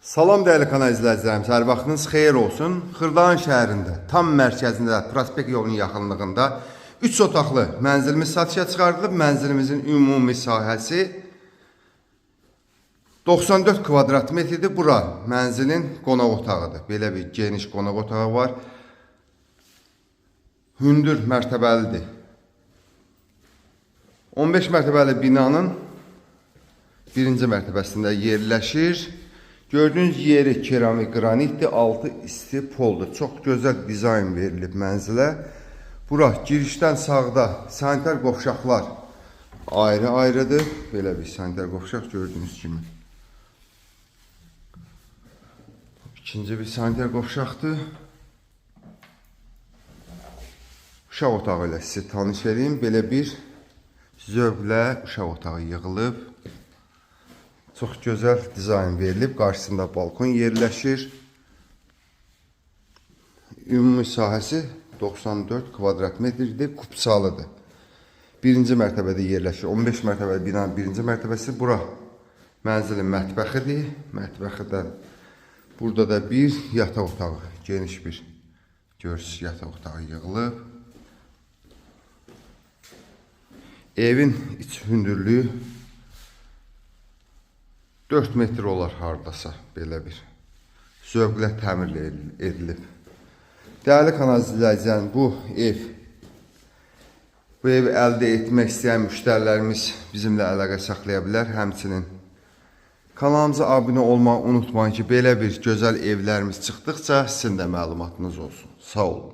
Salam dəyərli kanal izləyicilərimiz, hər vaxtınız xeyir olsun. Xırdalan şəhərində, tam mərkəzində, prospekt yolunun yaxınlığında 3 otaqlı mənzilimiz satışa çıxarılıb. Mənzilimizin ümumi sahəsi 94 kvadrat metrdir. Bura mənzilin qonaq otağıdır. Belə bir geniş qonaq otağı var. Hündür mərtəbəlidir. 15 mərtəbəli binanın birinci mərtəbəsində yerləşir. Gördüğünüz yeri keramik granitdir, altı isti poldur. Çox gözəl dizayn verilib mənzilə. Bura girişdən sağda sanitar qovşaqlar ayrı-ayrıdır. Belə bir sanitar qovşaq gördüğünüz kimi. İkinci bir sanitar qovşaqdır. Uşaq otağı ilə sizi tanış edeyim. Belə bir zövqlə uşaq otağı yığılıb. Çox gözəl dizayn verilib. Qarşısında balkon yerləşir. Ümumi sahəsi 94 kvadrat metrdir. Kupsalıdır. Birinci mərtəbədə yerləşir. 15 mərtəbəli binanın birinci mərtəbəsi bura. Mənzilin mətbəxidir. Mətbəxidən burada da bir yataq otağı. Geniş bir görürsüz yataq otağı yığılıb. Evin iç hündürlüyü 4 metr olar hardasa, belə bir zövqlə təmir edilib. Dəyərli kanal izləyicilərim, bu evi əldə etmək istəyən müştərilərimiz bizimlə əlaqə saxlaya bilər. Həmçinin kanalımıza abunə olmağı unutmayın ki, belə bir gözəl evlərimiz çıxdıqca sizin də məlumatınız olsun. Sağ olun.